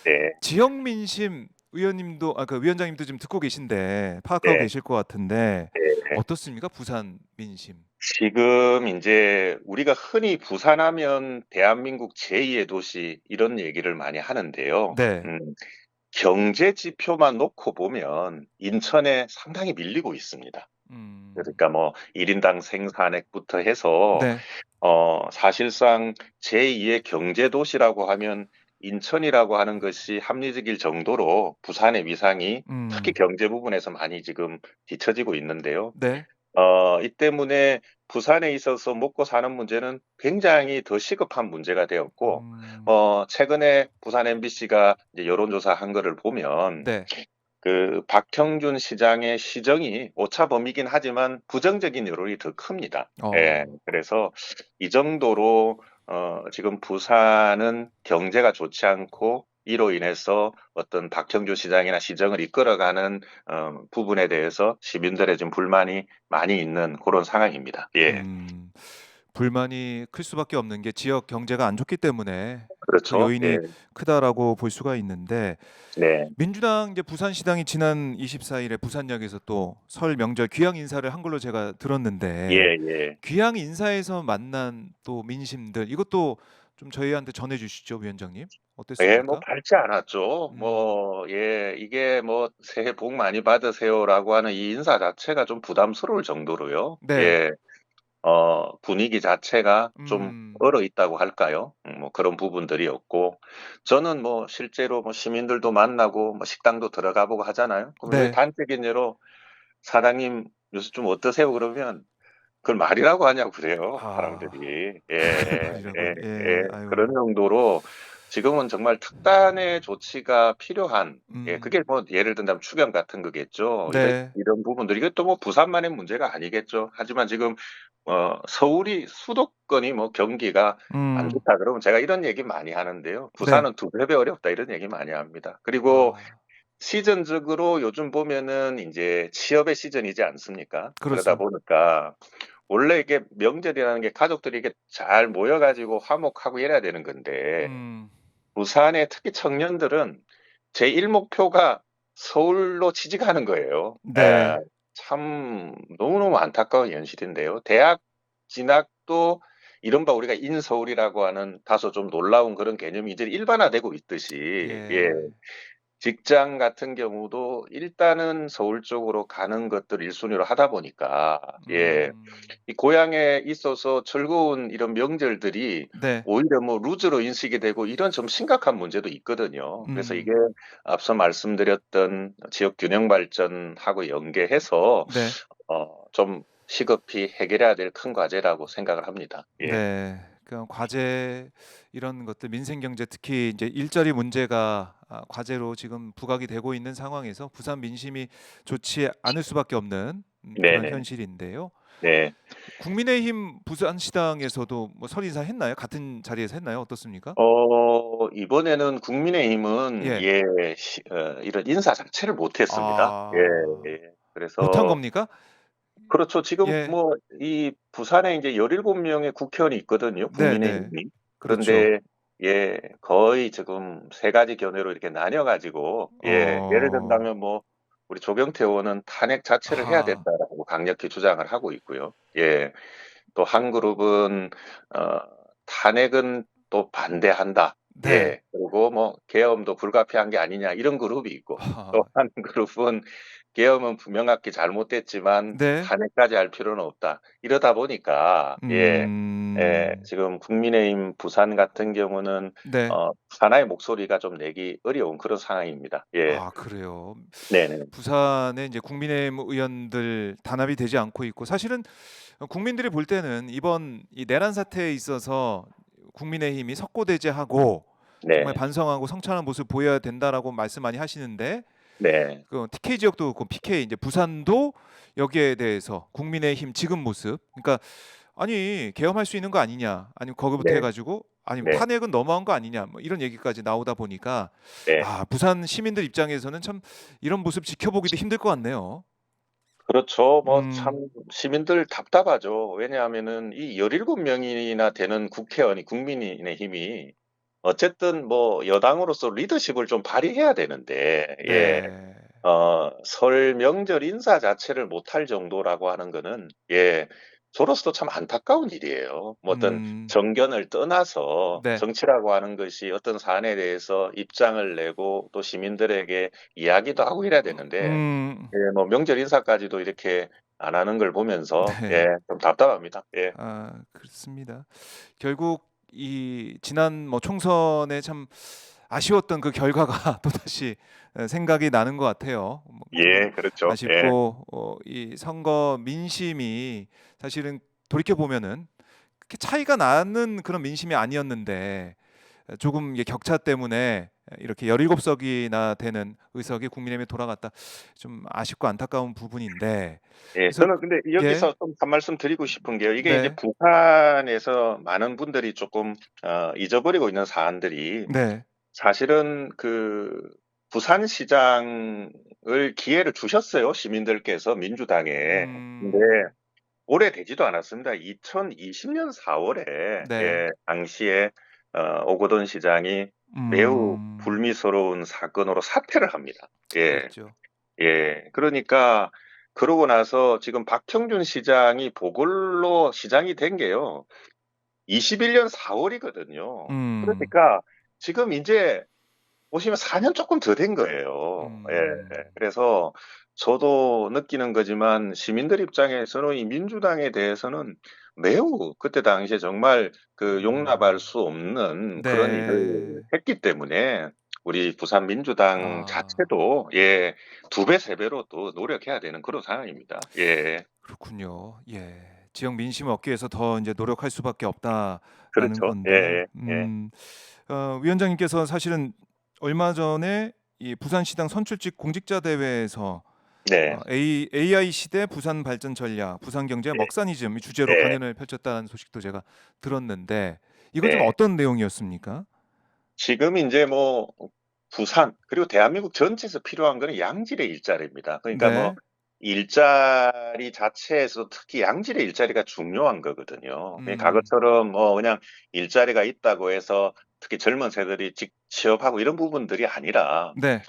네. 지역 민심 의원님도 그 위원장님도 지금 듣고 계신데 파악하고 네. 계실 것 같은데 네. 어떻습니까? 부산 민심. 지금 인제 우리가 흔히 부산하면 대한민국 제2의 도시 이런 얘기를 많이 하는데요. 네. 경제 지표만 놓고 보면 인천에 상당히 밀리고 있습니다. 음. 그러니까 뭐 1 인당 생산액부터 해서 네. 사실상 제2의 경제 도시라고 하면 인천이라고 하는 것이 합리적일 정도로 부산의 위상이 특히 음. 경제 부분에서 많이 지금 뒤처지고 있는데요. 네. 이 때문에 부산에 있어서 먹고 사는 문제는 굉장히 더 시급한 문제가 되었고 음. 최근에 부산 MBC가 이제 여론조사한 거를 보면 네. 그 박형준 시장의 시정이 오차범위긴 하지만 부정적인 여론이 더 큽니다. 예. 어. 그래서 이 정도로 지금 부산은 경제가 좋지 않고 이로 인해서 어떤 박형준 시장이나 시정을 이끌어가는 부분에 대해서 시민들의 좀 불만이 많이 있는 고런 상황입니다. 예. 음. 불만이 클 수밖에 없는 게 지역 경제가 안 좋기 때문에 그 그렇죠. 예. 요인이 크다라고 볼 수가 있는데 네. 민주당 이제 부산시당이 지난 24일에 부산역에서 또 설 명절 귀향 인사를 한 걸로 제가 들었는데 예예. 귀향 인사에서 만난 또 민심들 이것도 좀 저희한테 전해 주시죠, 위원장님. 예. 뭐 어땠습니까? 밝지 않았죠. 음. 이게 뭐 "새해 복 많이 받으세요."라고 하는 이 인사 자체가 좀 부담스러울 정도로요. 네. 예. 분위기 자체가 좀 음. 얼어있다고 할까요? 뭐 그런 부분들이었고 저는 뭐 실제로 뭐 시민들도 만나고 뭐 식당도 들어가 보고 하잖아요. 그러면 왜 네. 단적인 예로 "사장님 요새 좀 어떠세요?" 그러면 그걸 말이라고 하냐고 그래요, 아. 사람들이. 예. 그게 말이라고 예. 하네. 예. 예. 그런 아유. 정도로 지금은 정말 특단의 조치가 필요한 그게 음. 뭐 예를 든다면 추경 같은 거겠죠. 네. 이런 부분들 이것도 뭐 부산만의 문제가 아니겠죠. 하지만 지금 서울이 수도권이 뭐 경기가 안 음. 좋다 그러면 제가 이런 얘기 많이 하는데요. 네. "부산은 2 배 어렵다." 이런 얘기 많이 합니다. 그리고 아. 시즌적으로 요즘 보면은 인제 취업의 시즌이지 않습니까? 그러다 그렇습니다. 보니까 원래 이게 명절이라는 게 가족들이 이렇게 잘 모여 가지고 화목하고 이래야 되는 건데 음. 부산의 특히 청년들은 제1 목표가 서울로 취직하는 거예요. 예. 네. 참 너무너무 안타까운 현실인데요. 대학 진학도 이른바 우리가 인서울이라고 하는 다소 좀 놀라운 그런 개념이 이제 일반화되고 있듯이 예. 직장 같은 경우도 일단은 서울 쪽으로 가는 것들 1 순위로 하다 보니까 음. 이 고향에 있어서 즐거운 이런 명절들이 네. 오히려 뭐 루즈로 인식이 되고 이런 좀 심각한 문제도 있거든요. 그래서 이게 음. 앞서 말씀드렸던 지역 균형 발전하고 연계해서 네. 좀 시급히 해결해야 될 큰 과제라고 생각을 합니다. 예. 네. 그런 과제 이런 것들 민생 경제 특히 인제 일자리 문제가 과제로 지금 부각이 되고 있는 상황에서 부산 민심이 좋지 않을 수밖에 없는 그런 네네. 현실인데요. 네. 국민의힘 부산시당에서도 뭐 설 인사 했나요? 같은 자리에서 했나요? 어떻습니까? 이번에는 국민의힘은 예. 이런 인사 자체를 못 했습니다. 아. 못한 그래서 겁니까? 그렇죠. 지금 예. 뭐 이 부산에 이제 17 명의 국회의원이 있거든요, 네네. 국민의힘이. 그렇죠. 그런데 거의 지금 3 가지 견해로 이렇게 나뉘어 가지고 예를 어. 든다면 뭐 우리 조경태 의원은 "탄핵 자체를 해야 아. 된다."라고 강력히 주장을 하고 있고요. 또 한 그룹은 어 "탄핵은 또 반대한다." 네. 그리고 뭐 "계엄도 불가피한 게 아니냐." 이런 그룹이 있고 또 아. 한 그룹은 "계엄은 분명하게 잘못됐지만 네. 탄핵까지 할 필요는 없다." 이러다 보니까 음. 지금 국민의힘 부산 같은 경우는 네. 하나의 목소리가 좀 내기 어려운 그런 상황입니다. 예. 아 그래요. 네네. 부산에 이제 국민의힘 의원들 단합이 되지 않고 있고 사실은 국민들이 볼 때는 이번 이 내란 사태에 있어서 국민의힘이 석고대죄하고 정말 네. 반성하고 성찰하는 모습을 보여야 된다라고 말씀 많이 하시는데 네. 그 TK 지역도 그렇고 PK 이제 부산도 여기에 대해서 국민의힘 지금 모습 그러니까 "아니 계엄할 수 있는 거 아니냐." 아니면 거기부터 해 네. 가지고 아니면 네. "탄핵은 너무한 거 아니냐." 뭐 이런 얘기까지 나오다 보니까 네. 부산 시민들 입장에서는 참 이런 모습 지켜보기도 힘들 것 같네요. 그렇죠. 뭐 참 음. 시민들 답답하죠. 왜냐하면은 이 17 명이나 되는 국회의원이 국민의힘이 어쨌든 뭐 여당으로서 리더십을 좀 발휘해야 되는데, 예, 네. 설 명절 인사 자체를 못할 정도라고 하는 거는, 예, 저로서도 참 안타까운 일이에요. 뭐 어떤 음. 정견을 떠나서 네. 정치라고 하는 것이 어떤 사안에 대해서 입장을 내고 또 시민들에게 이야기도 하고 이래야 되는데, 음. 예, 뭐 명절 인사까지도 이렇게 안 하는 걸 보면서, 네. 예, 좀 답답합니다. 예, 아 그렇습니다. 결국 이 지난 뭐 총선에 참 아쉬웠던 그 결과가 또다시 생각이 나는 것 같아요. 뭐 좀 예, 그렇죠. 예, 아쉽고 이 선거 민심이 사실은 돌이켜 보면은 그렇게 차이가 나는 그런 민심이 아니었는데 조금 이게 격차 때문에 이렇게 17 석이나 되는 의석이 국민의힘에 돌아갔다. 좀 아쉽고 안타까운 부분인데 예, 그래서 저는 근데 예. 여기서 좀 한 말씀 드리고 싶은 게요. 이게 이제 네. 북한에서 많은 분들이 조금 잊어버리고 있는 사안들이, 네. 사실은 그 부산시장을 기회를 주셨어요. 시민들께서 민주당에. 근데 음. 오래되지도 않았습니다. 2020년 4월에, 네. 예, 당시에 오거돈 시장이 매우 음. 불미스러운 사건으로 사퇴를 합니다. 예. 그랬죠. 예. 그러니까 그러고 나서 지금 박형준 시장이 보궐로 시장이 된 게요. 21년 4월이거든요. 음. 그러니까 지금 인제 보시면 4년 조금 더 된 거예요. 예. 음. 그래서 저도 느끼는 거지만 시민들 입장에서는 이 민주당에 대해서는 매우 그때 당시에 정말 그 용납할 음. 수 없는 그런 일을 네. 했기 때문에 우리 부산 민주당 아 자체도, 예, 2 배, 3 배로 또 노력해야 되는 그런 상황입니다. 예. 그렇군요. 예. 지역 민심을 얻기 위해서 더 인제 노력할 수밖에 없다라는 그렇죠. 건데 예예. 예. 위원장님께서 사실은 얼마 전에 이 부산시당 선출직 공직자 대회에서 네. AI 시대 부산 발전 전략, 부산 경제 예. 먹사니즘 이 주제로 예. 강연을 펼쳤다는 소식도 제가 들었는데 이건 좀 네. 어떤 내용이었습니까? 지금 인제 뭐 부산 그리고 대한민국 전체에서 필요한 거는 양질의 일자리입니다. 그러니까 뭐 네. 일자리 자체에서 특히 양질의 일자리가 중요한 거거든요. 음. 과거처럼 뭐 그냥 일자리가 있다고 해서 특히 젊은 세들이 취업하고 이런 부분들이 아니라, 네.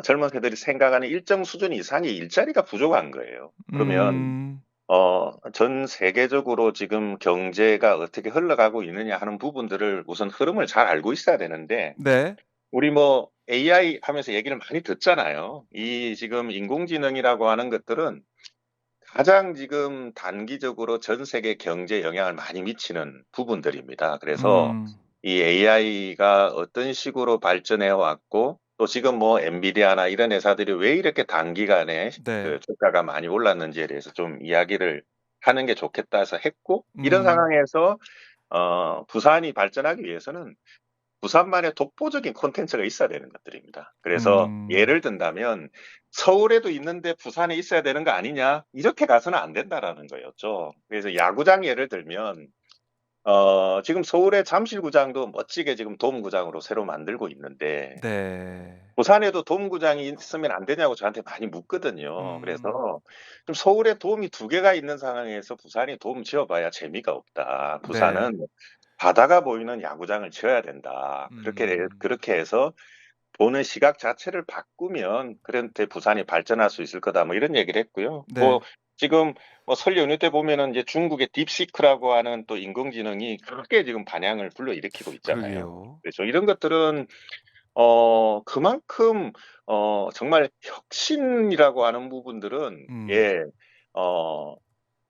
젊은 세들이 생각하는 일정 수준 이상의 일자리가 부족한 거예요. 그러면 음. 전 세계적으로 지금 경제가 어떻게 흘러가고 있느냐 하는 부분들을 우선 흐름을 잘 알고 있어야 되는데, 네. 우리 뭐 AI 하면서 얘기를 많이 듣잖아요. 이 지금 인공지능이라고 하는 것들은 가장 지금 단기적으로 전 세계 경제에 영향을 많이 미치는 부분들입니다. 그래서 음. 이 AI가 어떤 식으로 발전해 왔고 또 지금 뭐 엔비디아나 이런 회사들이 왜 이렇게 단기간에 그 네. 주가가 많이 올랐는지에 대해서 좀 이야기를 하는 게 좋겠다 해서 했고, 이런 음. 상황에서 부산이 발전하기 위해서는 부산만의 독보적인 콘텐츠가 있어야 되는 것들입니다. 그래서 음. 예를 든다면 '서울에도 있는데 부산에 있어야 되는 거 아니냐?' 이렇게 가서는 안 된다라는 거였죠. 그래서 야구장 예를 들면 지금 서울의 잠실구장도 멋지게 지금 돔구장으로 새로 만들고 있는데 네. 부산에도 돔구장이 있으면 안 되냐고 저한테 많이 묻거든요. 음. 그래서 좀 서울에 돔이 2 개가 있는 상황에서 부산이 돔 지어 봐야 재미가 없다. 네. 부산은 바다가 보이는 야구장을 지어야 된다. 음. 그렇게 해서 보는 시각 자체를 바꾸면 그런데 부산이 발전할 수 있을 거다. 뭐 이런 얘기를 했고요. 뭐 네. 지금 뭐 설 연휴 때 보면은 이제 중국의 딥시크라고 하는 또 인공지능이 크게 지금 반향을 불러일으키고 있잖아요. 그러게요. 그래서 이런 것들은 그만큼 정말 혁신이라고 하는 부분들은, 음. 예, 어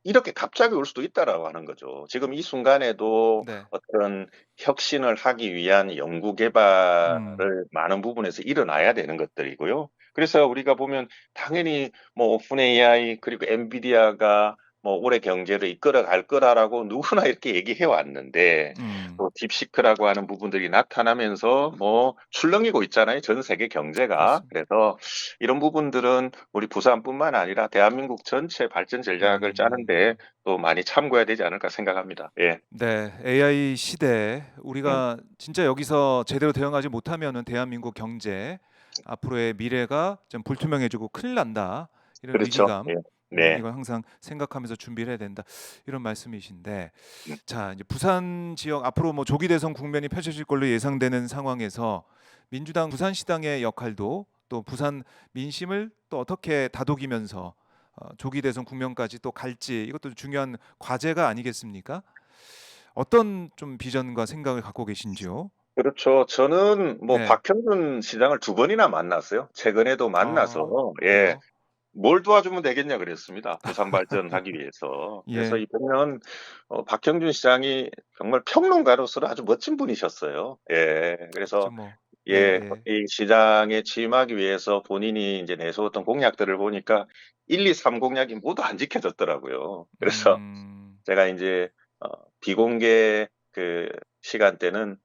이렇게 갑자기 올 수도 있다라고 하는 거죠. 지금 이 순간에도 네. 어떤 혁신을 하기 위한 연구 음. 개발을 많은 부분에서 일어나야 되는 것들이고요. 그래서 우리가 보면 당연히 뭐 오픈 AI 그리고 엔비디아가 뭐 올해 경제를 이끌어갈 거다라고 누구나 이렇게 얘기해 왔는데, 음. 또 딥시크라고 하는 부분들이 나타나면서 뭐 출렁이고 있잖아요, 전 세계 경제가. 그렇습니다. 그래서 이런 부분들은 우리 부산뿐만 아니라 대한민국 전체 발전 전략을 짜는데 음. 또 많이 참고해야 되지 않을까 생각합니다. 예. 네. AI 시대에 음. 우리가 진짜 여기서 제대로 대응하지 못하면은 대한민국 경제 앞으로의 미래가 좀 불투명해지고 큰일 난다. 이런 그렇죠. 위기감 예. 네. 이걸 항상 생각하면서 준비를 해야 된다. 이런 말씀이신데 음. 자, 이제 부산 지역 앞으로 뭐 조기 대선 국면이 펼쳐질 걸로 예상되는 상황에서 민주당 부산시당의 역할도 또 부산 민심을 또 어떻게 다독이면서 조기 대선 국면까지 또 갈지 이것도 중요한 과제가 아니겠습니까? 어떤 좀 비전과 생각을 갖고 계신지요? 그렇죠. 저는 뭐 네. 박형준 시장을 두 번이나 만났어요. 최근에도 아, 만나서 예. 그래요? "뭘 도와주면 되겠냐." 그랬습니다, 부산 발전하기 위해서. 그래서 예. 이번에는 박형준 시장이 정말 평론가로서는 아주 멋진 분이셨어요. 예. 그렇죠. 그래서 뭐. 예, 예예. 이 시장에 취임하기 위해서 본인이 이제 내세웠던 공약들을 보니까 1, 2, 3 공약이 모두 안 지켜졌더라고요. 그래서 음. 제가 인제 어 비공개 그 시간 때는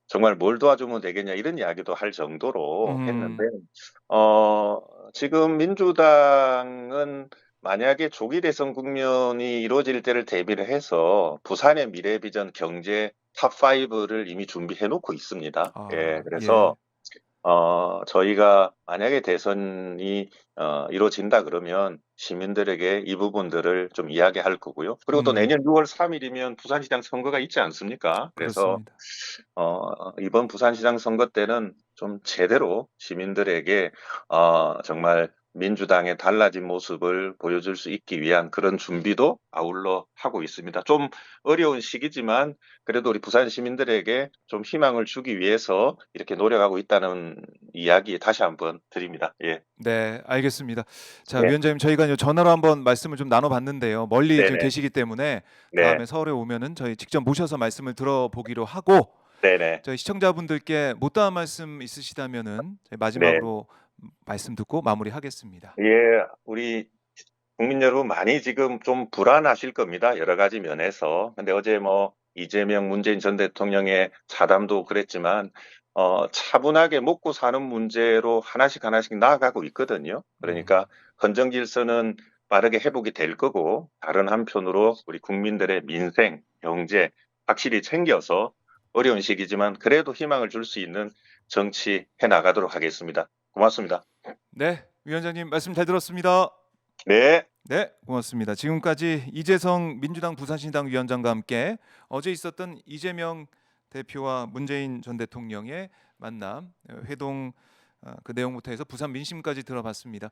"정말 뭘 도와주면 되겠냐." 이런 이야기도 할 정도로 했는데 음. 어 지금 민주당은 만약에 조기 대선 국면이 이루어질 때를 대비를 해서 부산의 미래 비전 경제 탑5를 이미 준비해 놓고 있습니다. 예. 아, 그래서 예. 저희가 만약에 대선이 이루어진다 그러면 시민들에게 이 부분들을 좀 이야기할 거고요. 그리고 또 음. 내년 6월 3 일이면 부산시장 선거가 있지 않습니까? 그래서 그렇습니다. 이번 부산시장 선거 때는 좀 제대로 시민들에게 정말 민주당의 달라진 모습을 보여줄 수 있기 위한 그런 준비도 아울러 하고 있습니다. 좀 어려운 시기지만 그래도 우리 부산 시민들에게 좀 희망을 주기 위해서 이렇게 노력하고 있다는 이야기 다시 한번 드립니다. 예. 네, 알겠습니다. 자, 네. 위원장님 저희가 이제 전화로 한번 말씀을 좀 나눠 봤는데요. 멀리 지금 네네. 계시기 때문에 네. 다음에 서울에 오면은 저희 직접 모셔서 말씀을 들어보기로 하고 네네. 저희 시청자분들께 못다한 말씀 있으시다면은 저희 네. 마지막으로 말씀 듣고 마무리하겠습니다. 예. 우리 국민 여러분 많이 지금 좀 불안하실 겁니다, 여러 가지 면에서. 근데 어제 뭐 이재명, 문재인 전 대통령의 사담도 그랬지만 차분하게 먹고 사는 문제로 하나씩 하나씩 나아가고 있거든요. 그러니까 음. 헌정 질서는 빠르게 회복이 될 거고 다른 한편으로 우리 국민들의 민생, 경제 확실히 챙겨서 어려운 시기지만 그래도 희망을 줄 수 있는 정치 해 나가도록 하겠습니다. 고맙습니다. 네, 위원장님 말씀 잘 들었습니다. 네. 네, 고맙습니다. 지금까지 이재성 민주당 부산신당 위원장과 함께 어제 있었던 이재명 대표와 문재인 전 대통령의 만남, 회동 그 내용부터 해서 부산 민심까지 들어봤습니다.